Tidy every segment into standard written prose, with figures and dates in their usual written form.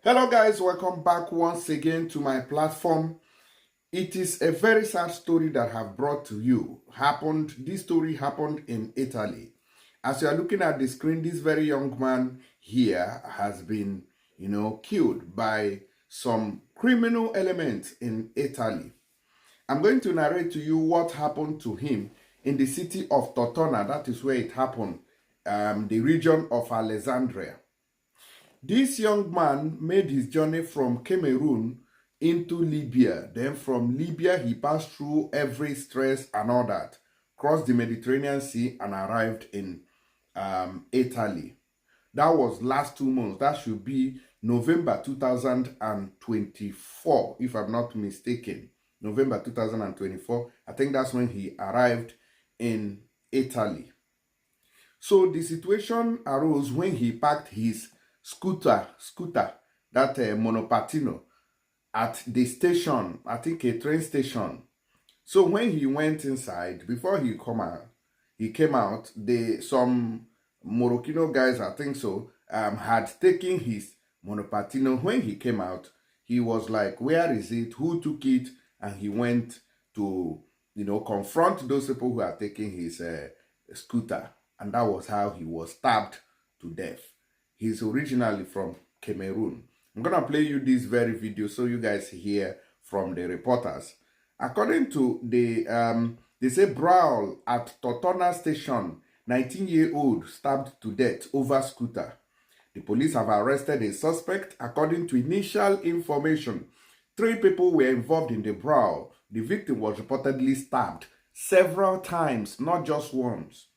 Hello guys, welcome back once again to my platform. It is a very sad story that I have brought to you. This story happened in Italy. As you are looking at the screen, this very young man here has been, killed by some criminal elements in Italy. I'm going to narrate to you what happened to him in the city of Tortona. That is where it happened, the region of Alexandria. This young man made his journey from Cameroon into Libya. Then from Libya, he passed through every stress and all that, crossed the Mediterranean Sea and arrived in Italy. That was last 2 months. That should be November 2024, if I'm not mistaken. November 2024. I think that's when he arrived in Italy. So the situation arose when he parked his scooter, that monopattino, at the station, I think a train station. So when he went inside, before he came out, some Moroccan guys, I think so, had taken his monopattino. When he came out, he was like, where is it? Who took it? And he went to, confront those people who had taken his scooter. And that was how he was stabbed to death. He's originally from Cameroon. I'm going to play you this very video so you guys hear from the reporters. According to they say brawl at Tortona station, 19-year-old stabbed to death over scooter. The police have arrested a suspect. According to initial information, 3 people were involved in the brawl. The victim was reportedly stabbed several times, not just once.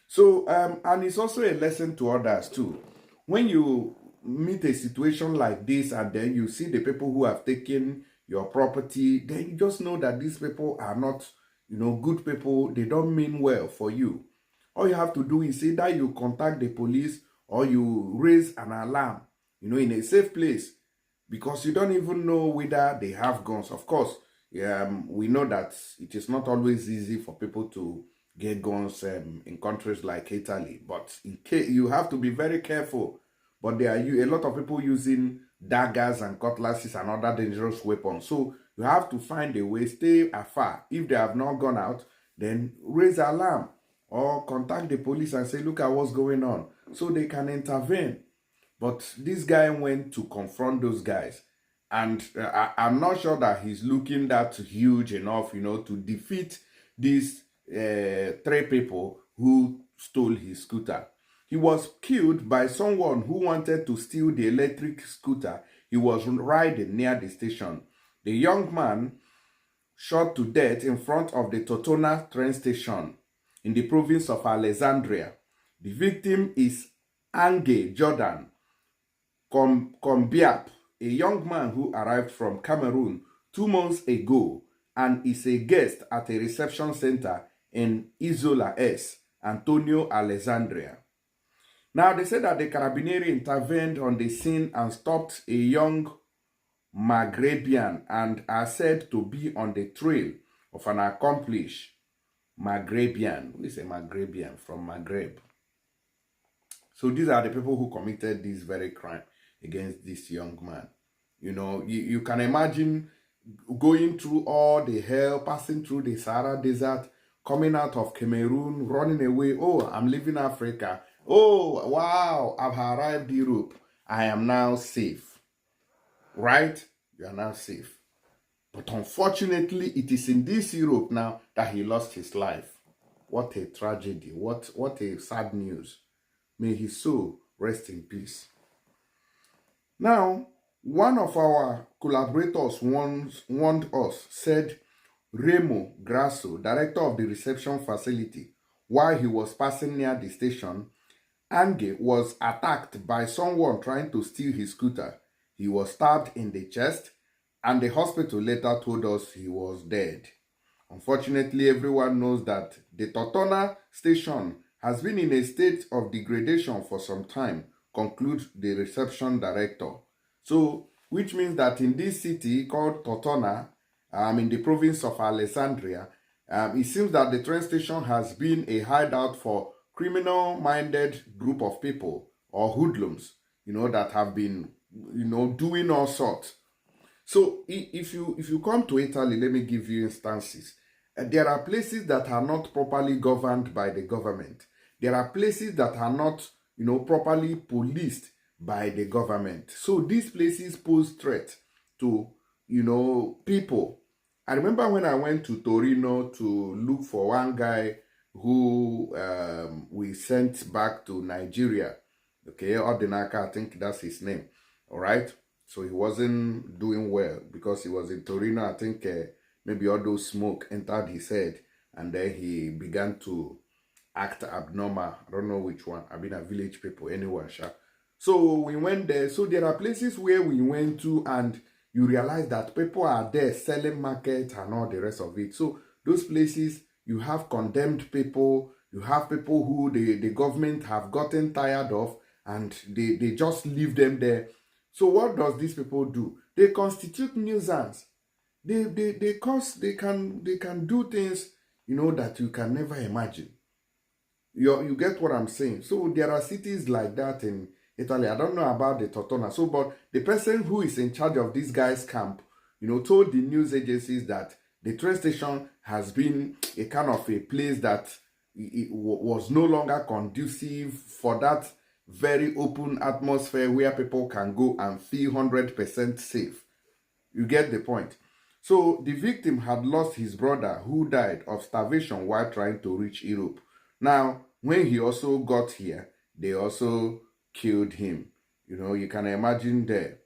So, and it's also a lesson to others too. When you meet a situation like this and then you see the people who have taken your property, then you just know that these people are not, good people. They don't mean well for you. All you have to do is either you contact the police or you raise an alarm, in a safe place, because you don't even know whether they have guns. Of course, we know that it is not always easy for people to get guns in countries like Italy, but in case you have to be very careful. But there are a lot of people using daggers and cutlasses and other dangerous weapons, so you have to find a way, stay afar. If they have not gone out, then raise alarm or contact the police and say, look at what's going on, so they can intervene. But this guy went to confront those guys, and I'm not sure that he's looking that huge enough, to defeat these 3 people who stole his scooter. He was killed by someone who wanted to steal the electric scooter he was riding near the station. The young man shot to death in front of the Tortona train station in the province of Alexandria. The victim is Ange Jordan Kombiap, a young man who arrived from Cameroon 2 months ago and is a guest at a reception center in Isola S, Antonio, Alexandria. Now, they said that the Carabinieri intervened on the scene and stopped a young Maghrebian and are said to be on the trail of an accomplished Maghrebian. Who is a Maghrebian? From Maghreb. So these are the people who committed this very crime against this young man. You can imagine going through all the hell, passing through the Sahara Desert, coming out of Cameroon, running away. Oh, I'm leaving Africa. Oh, wow, I've arrived Europe. I am now safe. Right? You are now safe. But unfortunately, it is in this Europe now that he lost his life. What a tragedy. What a sad news. May his soul rest in peace. Now, one of our collaborators warned us, said Remo Grasso, director of the reception facility, while he was passing near the station, Ange was attacked by someone trying to steal his scooter. He was stabbed in the chest, and the hospital later told us he was dead. Unfortunately, everyone knows that the Tortona station has been in a state of degradation for some time, concludes the reception director. So, which means that in this city called Tortona, in the province of Alexandria, it seems that the train station has been a hideout for criminal-minded group of people or hoodlums, that have been doing all sorts. So if you come to Italy, let me give you instances. There are places that are not properly governed by the government. There are places that are not, properly policed by the government. So these places pose threat to, people. I remember when I went to Torino to look for one guy who we sent back to Nigeria. Okay, Ordinaka, I think that's his name. All right. So he wasn't doing well because he was in Torino. I think maybe all those smoke entered his head and then he began to act abnormal. I don't know which one. I've been a village people anywhere. So we went there. So there are places where we went to and you realize that people are there selling market and all the rest of it. So those places, you have condemned people. You have people who the government have gotten tired of and they just leave them there. So what does these people do? They constitute nuisance. They can do things, that you can never imagine. You get what I'm saying? So there are cities like that in Italy. I don't know about the Tortona. So, but the person who is in charge of this guy's camp, told the news agencies that the train station has been a kind of a place that it was no longer conducive for that very open atmosphere where people can go and feel 100% safe. You get the point. So the victim had lost his brother who died of starvation while trying to reach Europe. Now, when he also got here, they also killed him. You can imagine there.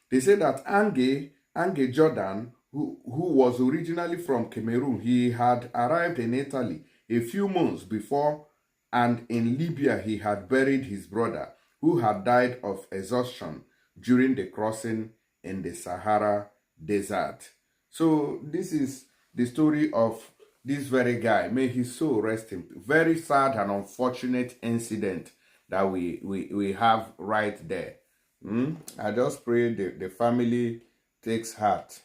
They say that Ange Jordan, who was originally from Cameroon, he had arrived in Italy a few months before, and in Libya he had buried his brother, who had died of exhaustion during the crossing in the Sahara Desert. So this is the story of this very guy. May his soul rest in peace. Very sad and unfortunate incident that we have right there. I just pray the family takes heart.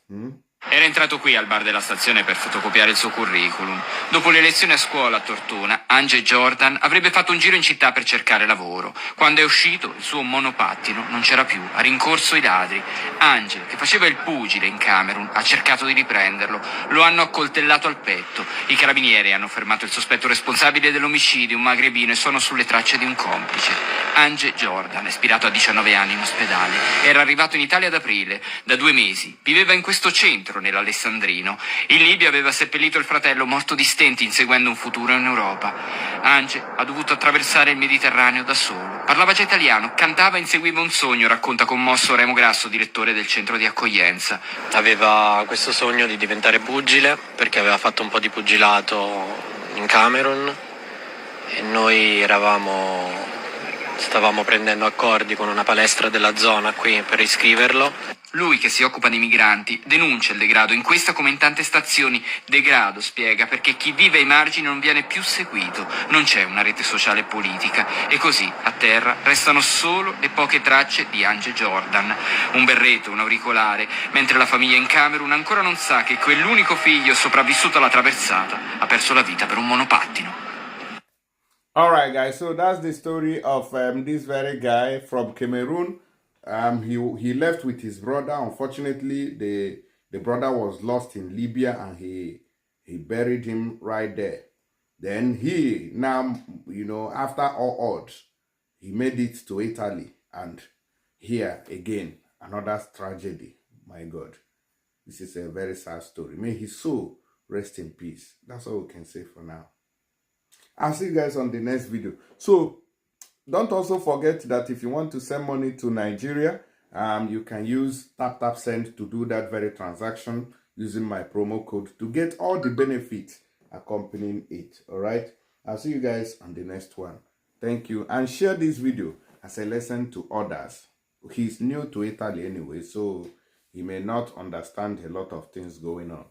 Era entrato qui al bar della stazione per fotocopiare il suo curriculum. Dopo le lezioni a scuola a Tortona, Ange Jordan avrebbe fatto un giro in città per cercare lavoro. Quando è uscito, il suo monopattino non c'era più, ha rincorso i ladri. Ange, che faceva il pugile in Camerun, ha cercato di riprenderlo. Lo hanno accoltellato al petto. I carabinieri hanno fermato il sospetto responsabile dell'omicidio, un magrebino, e sono sulle tracce di un complice. Ange Jordan è spirato a 19 anni in ospedale. Era arrivato in Italia ad aprile. Da 2 mesi viveva in questo centro, nell'Alessandrino. In Libia aveva seppellito il fratello morto di stenti inseguendo un futuro in Europa. Ange ha dovuto attraversare il Mediterraneo da solo. Parlava già italiano, cantava e inseguiva un sogno, racconta commosso Remo Grasso, direttore del centro di accoglienza. Aveva questo sogno di diventare pugile perché aveva fatto un po' di pugilato in Camerun e noi stavamo prendendo accordi con una palestra della zona qui per iscriverlo. Lui, che si occupa di migranti, denuncia il degrado in questa come in tante stazioni. Degrado, spiega, perché chi vive ai margini non viene più seguito, non c'è una rete sociale e politica, e così a terra restano solo le poche tracce di Ange Jordan, un berretto, un auricolare, mentre la famiglia in Camerun ancora non sa che quell'unico figlio sopravvissuto alla traversata ha perso la vita per un monopattino. Alright guys, so that's the story of this very guy from Cameroon. He left with his brother. Unfortunately, the brother was lost in Libya and he buried him right there. Then he now, after all odds, he made it to Italy, and here again, another tragedy. My God, this is a very sad story. May his soul rest in peace. That's all we can say for now. I'll see you guys on the next video. So don't also forget that if you want to send money to Nigeria, you can use tap send to do that very transaction using my promo code to get all the benefits accompanying it. All right, I'll see you guys on the next one. Thank you, and share this video as a lesson to others. He's new to Italy anyway, so he may not understand a lot of things going on.